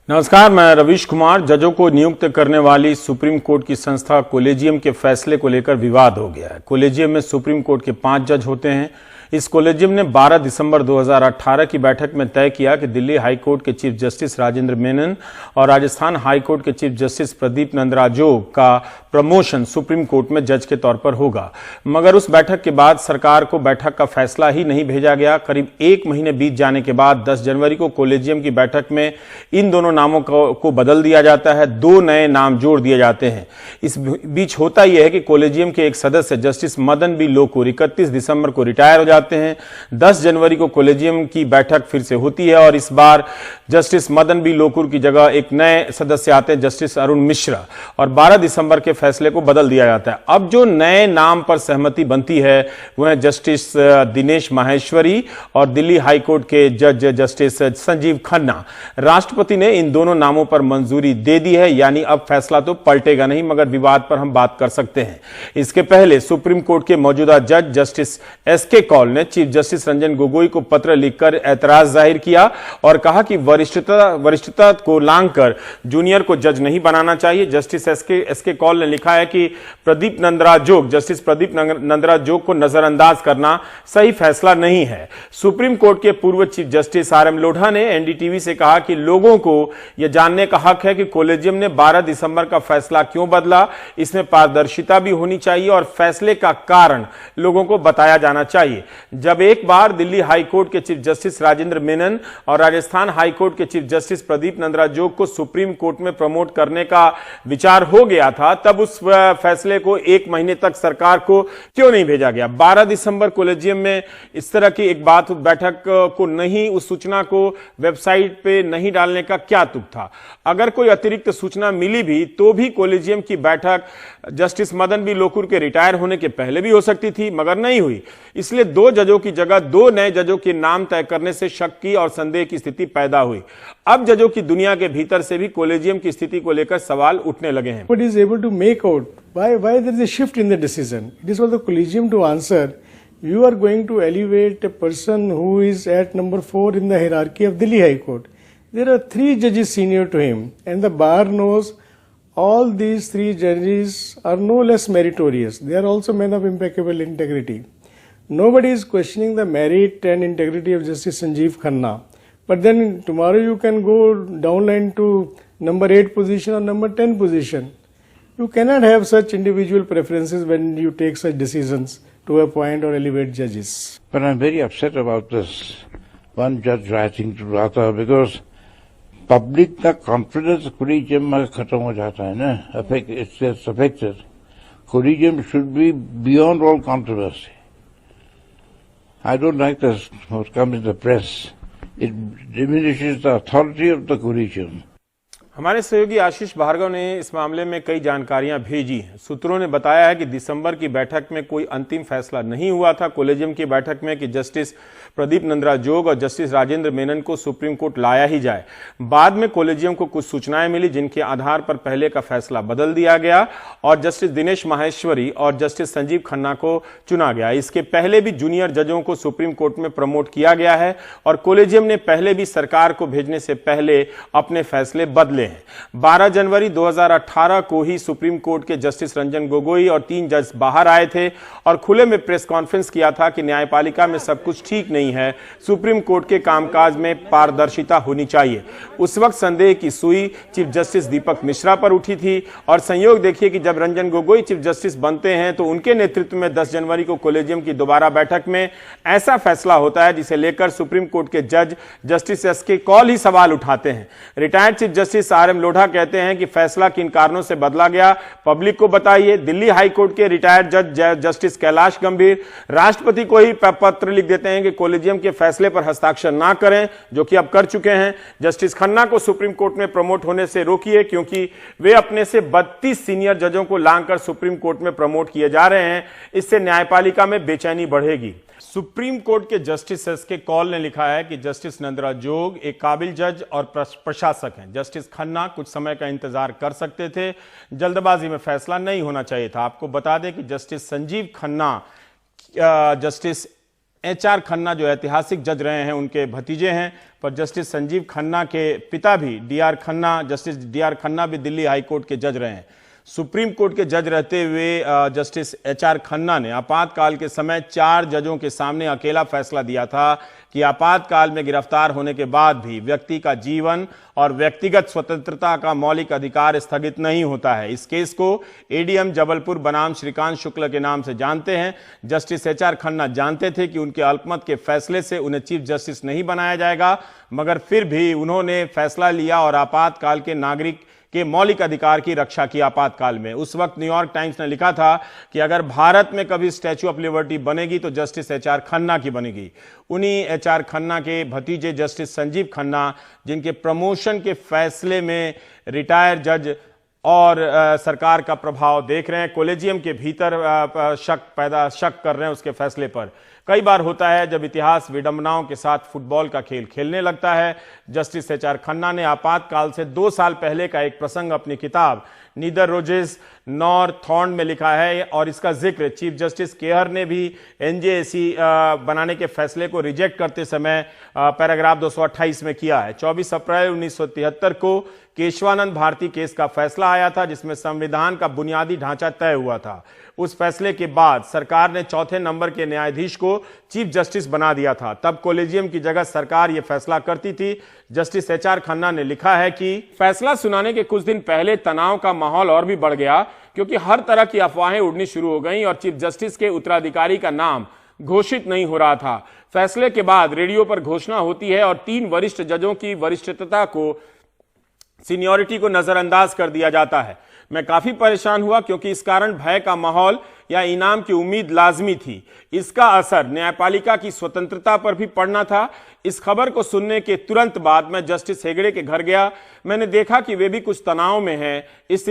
नमस्कार, मैं रवीश कुमार। जजों को नियुक्त करने वाली सुप्रीम कोर्ट की संस्था कोलेजियम के फैसले को लेकर विवाद हो गया है। कोलेजियम में सुप्रीम कोर्ट के 5 जज होते हैं। इस कोलेजियम ने 12 दिसंबर 2018 की बैठक में तय किया कि दिल्ली हाई कोर्ट के चीफ जस्टिस राजेंद्र मेनन और राजस्थान हाई कोर्ट के चीफ जस्टिस प्रदीप नंद्राजोग का प्रमोशन सुप्रीम कोर्ट में जज के तौर पर होगा। मगर उस बैठक के बाद सरकार को बैठक का फैसला ही नहीं भेजा गया। करीब 1 महीने बीत जाने के बाद 10 जनवरी को कोलेजियम की बैठक में इन दोनों नामों को बदल दिया जाता है। 2 नए नाम जोड़ दिए जाते हैं। इस बीच होता यह है कि कोलेजियम के एक सदस्य जस्टिस मदन बी लोकुर 31 दिसंबर को रिटायर हो जाते हैं। 10 जनवरी को कोलेजियम की बैठक फिर से होती है और इस बार जस्टिस मदन बी लोकुर की जगह एक नए सदस्य आते हैं, जस्टिस अरुण मिश्रा, और 12 दिसंबर के फैसले को बदल दिया जाता है। अब जो नए नाम पर सहमति बनती है वह जस्टिस दिनेश माहेश्वरी और दिल्ली हाई कोर्ट के जज जस्टिस संजीव खन्ना। राष्ट्रपति ने इन दोनों नामों पर मंजूरी दे दी है, यानी अब फैसला तो पलटेगा नहीं, मगर विवाद पर हम बात कर सकते हैं। इसके पहले सुप्रीम कोर्ट के मौजूदा जज जस्टिस एसके कौल ने चीफ जस्टिस रंजन गोगोई को पत्र लिखकर ऐतराज जाहिर किया और कहा कि वरिष्ठता को लांघकर जूनियर को जज नहीं बनाना चाहिए। जस्टिस एसके कौल ने लिखा है कि जस्टिस प्रदीप नंद्राजोग को नजरअंदाज करना सही फैसला नहीं है। सुप्रीम कोर्ट के पूर्व chief justice R M Lodha ने एनडीटीवी से कहा कि लोगों को यह जानने का हक है कि कोलेजियम ने 12 दिसंबर का फैसला क्यों बदला। इसमें पारदर्शिता भी होनी चाहिए और फैसले का कारण लोगों को बताया जाना चाहिए। जब एक बार दिल्ली हाई कोर्ट के चीफ जस्टिस राजेंद्र मेनन और राजस्थान हाई कोर्ट के चीफ जस्टिस प्रदीप नंद्राजोग को सुप्रीम कोर्ट में प्रमोट करने का विचार हो गया था, तब उस फैसले को 1 महीने तक सरकार को क्यों नहीं भेजा गया। 12 दिसंबर कोलेजियम में इस तरह की एक बैठक को नहीं, उस सूचना को वेबसाइट पे नहीं डालने का क्या तुक था। अगर कोई अतिरिक्त सूचना मिली भी तो भी कोलेजियम की बैठक जस्टिस मदन बी लोकुर के रिटायर होने के पहले भी हो सकती थी, मगर नहीं हुई। इसलिए 2 जजों की जगह 2 नए जजों के नाम तय करने से शक की और संदेह की स्थिति पैदा हुई। अब जजों की दुनिया के भीतर से भी कोलेजियम की स्थिति को लेकर सवाल उठने लगे हैं। But is able to make out why there is a shift in the decision. It is for the collegium to answer. You are going to elevate a person who is at number 4 in the hierarchy of Delhi High Court. There are 3 judges senior to him, and the bar knows all these 3 judges are no less meritorious. They are also men of impeccable integrity. Nobody is questioning the merit and integrity of Justice Sanjeev Khanna. But then tomorrow you can go downline to number 8 position or number 10 position. You cannot have such individual preferences when you take such decisions to appoint or elevate judges. But I'm very upset about this one judge writing to Rata because public का confidence collegium में खत्म हो जाता है ना, it gets affected. Collegium should be beyond all controversy. I don't like this what comes in the press. It diminishes the authority of the collegium. हमारे सहयोगी आशीष भार्गव ने इस मामले में कई जानकारियां भेजी हैं। सूत्रों ने बताया है कि दिसंबर की बैठक में कोई अंतिम फैसला नहीं हुआ था कोलेजियम की बैठक में कि जस्टिस प्रदीप नंद्राजोग और जस्टिस राजेंद्र मेनन को सुप्रीम कोर्ट लाया ही जाए। बाद में कोलेजियम को कुछ सूचनाएं मिली जिनके आधार पर पहले का फैसला बदल दिया गया और जस्टिस दिनेश माहेश्वरी और जस्टिस संजीव खन्ना को चुना गया। इसके पहले भी जूनियर जजों को सुप्रीम कोर्ट में प्रमोट किया गया है और कोलेजियम ने पहले भी सरकार को भेजने से पहले अपने फैसले बदले हैं। 12 जनवरी 2018 को ही सुप्रीम कोर्ट के जस्टिस रंजन गोगोई और 3 जज बाहर आए थे और खुले में प्रेस कॉन्फ्रेंस किया था कि न्यायपालिका में सब कुछ ठीक नहीं है, सुप्रीम कोर्ट के कामकाज में पारदर्शिता होनी चाहिए। उस वक्त संदेह की सुई चीफ जस्टिस दीपक मिश्रा पर उठी थी और संयोग देखिए कि जब रंजन गोगोई चीफ जस्टिस बनते हैं तो उनके नेतृत्व में 10 जनवरी को कोलेजियम की दोबारा बैठक में ऐसा फैसला होता है जिसे लेकर सुप्रीम कोर्ट के जज जस्टिस एसके कौल ही सवाल उठाते हैं। Retired chief justice R M Lodha कहते हैं कि फैसला किन कारणों से बदला गया, पब्लिक को बताइए। दिल्ली हाई कोर्ट के रिटायर्ड जज जस्टिस कैलाश गंभीर राष्ट्रपति को ही पत्र लिख देते हैं कि कोलेजियम के फैसले पर हस्ताक्षर ना करें, जो कि अब कर चुके हैं। जस्टिस खन्ना को सुप्रीम कोर्ट में प्रमोट होने से रोकिए क्योंकि वे अपने से 32 सीनियर जजों को लांघकर सुप्रीम कोर्ट में प्रमोट किए जा रहे हैं। इससे न्यायपालिका में बेचैनी बढ़ेगी। सुप्रीम कोर्ट के जस्टिस एसके कौल ने लिखा है कि जस्टिस नंद्राजोग एक काबिल जज और प्रशासक हैं। जस्टिस खन्ना कुछ समय का इंतजार कर सकते थे, जल्दबाजी में फैसला नहीं होना चाहिए था। आपको बता दें कि justice Sanjeev Khanna justice HR Khanna जो ऐतिहासिक जज रहे हैं उनके भतीजे हैं, पर जस्टिस संजीव खन्ना के पिता भी DR Khanna, justice DR Khanna भी दिल्ली हाई कोर्ट के जज रहे हैं। सुप्रीम कोर्ट के जज रहते हुए जस्टिस HR खन्ना ने आपातकाल के समय 4 जजों के सामने अकेला फैसला दिया था कि आपातकाल में गिरफ्तार होने के बाद भी व्यक्ति का जीवन और व्यक्तिगत स्वतंत्रता का मौलिक अधिकार स्थगित नहीं होता है। इस केस को ADM जबलपुर बनाम श्रीकांत शुक्ल के नाम से जानते हैं। जस्टिस HR खन्ना जानते थे कि उनके अल्पमत के फैसले से उन्हें चीफ जस्टिस नहीं बनाया जाएगा, मगर फिर भी उन्होंने फैसला लिया और आपातकाल के नागरिक के मौलिक अधिकार की रक्षा की आपातकाल में। उस वक्त न्यूयॉर्क टाइम्स ने लिखा था कि अगर भारत में कभी स्टैच्यू ऑफ लिबर्टी बनेगी तो जस्टिस HR खन्ना की बनेगी। उन्हीं HR खन्ना के भतीजे जस्टिस संजीव खन्ना, जिनके प्रमोशन के फैसले में रिटायर जज और सरकार का प्रभाव देख रहे हैं, कॉलेजियम के भीतर शक कर रहे हैं उसके फैसले पर। कई बार होता है जब इतिहास विडंबनाओं के साथ फुटबॉल का खेल खेलने लगता है। जस्टिस HR खन्ना ने आपातकाल से 2 साल पहले का एक प्रसंग अपनी किताब नीदर रोजेस नॉर थॉर्न में लिखा है, और इसका जिक्र चीफ जस्टिस केहर ने भी NJAC बनाने के फैसले को रिजेक्ट करते समय पैराग्राफ 228 में किया है। 24 अप्रैल 1973 को केशवानंद भारती केस का फैसला आया था, जिसमें संविधान का बुनियादी ढांचा तय हुआ था। उस फैसले के बाद सरकार ने 4थे नंबर के न्यायाधीश को चीफ जस्टिस बना दिया था। तब कॉलेजियम की जगह सरकार यह फैसला करती थी। जस्टिस HR खन्ना ने लिखा है कि फैसला सुनाने के कुछ दिन पहले तनाव का माहौल और भी बढ़ गया, क्योंकि हर तरह की अफवाहें उड़नी शुरू हो गईं और चीफ जस्टिस के उत्तराधिकारी का नाम घोषित नहीं हो रहा था। फैसले के बाद रेडियो पर घोषणा होती है और 3 वरिष्ठ जजों की वरिष्ठता को, सीनियरिटी को नजरअंदाज कर दिया जाता है। मैं काफी परेशान हुआ, क्योंकि इस कारण भय का माहौल या इनाम की उम्मीद लाजमी थी। इसका असर न्यायपालिका की स्वतंत्रता पर भी पड़ना था। इस खबर को सुनने के तुरंत बाद मैं जस्टिस हेगड़े के घर गया। मैंने देखा कि वे भी कुछ तनाव में हैं। इस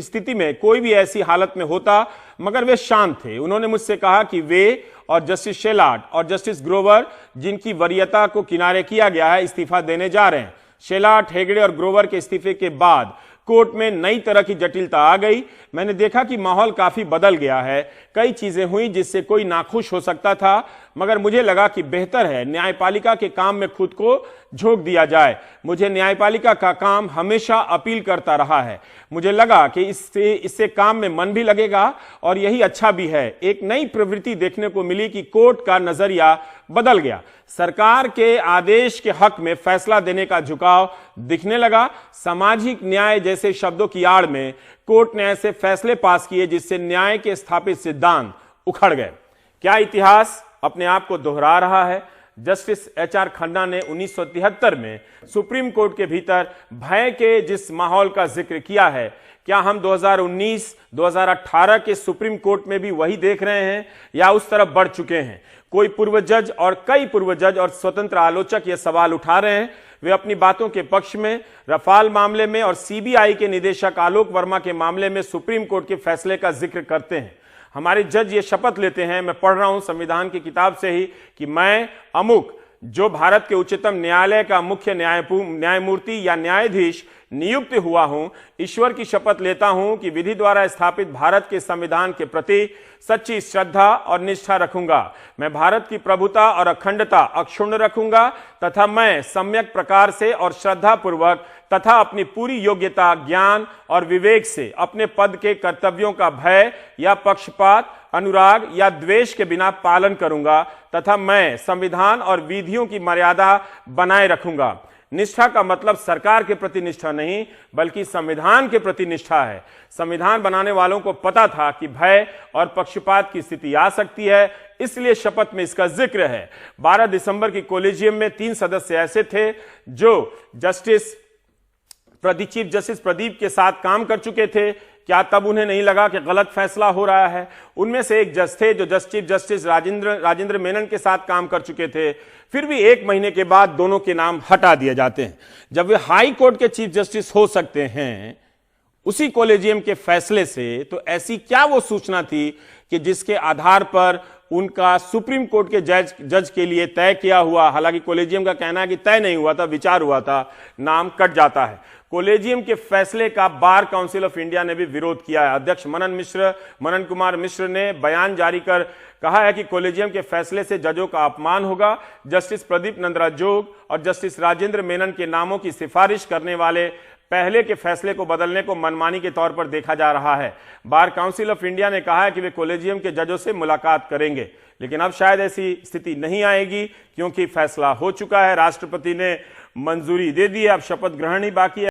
स्थिति में कोई भी ऐसी हालत में होता, मगर वे शांत थे। उन्होंने मुझसे कहा कि वे और जस्टिस शेलार्ड और जस्टिस ग्रोवर, जिनकी वरीयता को किनारे किया गया है, इस्तीफा देने जा रहे हैं। शेलार्ड, हेगड़े और ग्रोवर के इस्तीफे के बाद कोर्ट में नई तरह की जटिलता आ गई। मैंने देखा कि माहौल काफी बदल गया है। कई चीजें हुई जिससे कोई नाखुश हो सकता था, मगर मुझे लगा कि बेहतर है न्यायपालिका के काम में खुद को झोंक दिया जाए। मुझे न्यायपालिका का काम हमेशा अपील करता रहा है। मुझे लगा कि इससे काम में मन भी लगेगा और यही अच्छा भी है। एक नई प्रवृत्ति देखने को मिली कि कोर्ट का नजरिया बदल गया। सरकार के आदेश के हक में फैसला देने का झुकाव दिखने लगा। सामाजिक न्याय जैसे शब्दों की आड़ में कोर्ट ने ऐसे फैसले पास किए जिससे न्याय के स्थापित सिद्धांत उखड़ गए। क्या इतिहास अपने आप को दोहरा रहा है? जस्टिस HR खन्ना ने 1973 में सुप्रीम कोर्ट के भीतर भय के जिस माहौल का जिक्र किया है, क्या हम 2019-2018 के सुप्रीम कोर्ट में भी वही देख रहे हैं या उस तरफ बढ़ चुके हैं? कोई पूर्व जज और कई पूर्व जज और स्वतंत्र आलोचक ये सवाल उठा रहे हैं। वे अपनी बातों के पक्ष में रफाल मामले में और CBI के निदेशक आलोक वर्मा के मामले में सुप्रीम कोर्ट के फैसले का जिक्र करते हैं। हमारे जज ये शपथ लेते हैं, मैं पढ़ रहा हूं संविधान की किताब से ही, कि मैं अमुक जो भारत के उच्चतम न्यायालय का मुख्य न्यायमूर्ति या न्यायाधीश नियुक्त हुआ हूं, ईश्वर की शपथ लेता हूं कि विधि द्वारा स्थापित भारत के संविधान के प्रति सच्ची श्रद्धा और निष्ठा रखूंगा। मैं भारत की प्रभुता और अखंडता अक्षुण्ण रखूंगा तथा मैं सम्यक प्रकार से और श्रद्धा पूर्वक तथा अपनी पूरी योग्यता, ज्ञान और विवेक से अपने पद के कर्तव्यों का भय या पक्षपात, अनुराग या द्वेष के बिना पालन करूंगा तथा मैं संविधान और विधियों की मर्यादा बनाए रखूंगा। निष्ठा का मतलब सरकार के प्रति निष्ठा नहीं, बल्कि संविधान के प्रति निष्ठा है। संविधान बनाने वालों को पता था कि भय और पक्षपात की स्थिति आ सकती है, इसलिए शपथ में इसका जिक्र है। 12 दिसंबर की कॉलेजियम में 3 सदस्य ऐसे थे जो चीफ जस्टिस प्रदीप के साथ काम कर चुके थे। क्या तब उन्हें नहीं लगा कि गलत फैसला हो रहा है? उनमें से एक जज थे जो चीफ जस्टिस राजेंद्र मेनन के साथ काम कर चुके थे। फिर भी 1 महीने के बाद दोनों के नाम हटा दिए जाते हैं। जब वे हाई कोर्ट के चीफ जस्टिस हो सकते हैं उसी कॉलेजियम के फैसले से, तो ऐसी क्या वो सूचना थी कि जिसके आधार पर उनका सुप्रीम कोर्ट के जज के लिए तय किया हुआ, हालांकि कॉलेजियम का कहना है कि तय नहीं हुआ था, विचार हुआ था, नाम कट जाता है। कॉलेजियम के फैसले का बार काउंसिल ऑफ इंडिया ने भी विरोध किया है। अध्यक्ष मनन कुमार मिश्र ने बयान जारी कर कहा है कि कॉलेजियम के फैसले से जजों का अपमान होगा। जस्टिस प्रदीप नंद्राजोग और जस्टिस राजेंद्र मेनन के नामों की सिफारिश करने वाले पहले के फैसले को बदलने को मनमानी के तौर पर देखा जा रहा है। बार काउंसिल ऑफ इंडिया ने कहा है कि वे कॉलेजियम के जजों से मुलाकात करेंगे, लेकिन अब शायद ऐसी स्थिति नहीं आएगी क्योंकि फैसला हो चुका है। राष्ट्रपति ने मंजूरी दे दी है, अब शपथ ग्रहण ही बाकी है।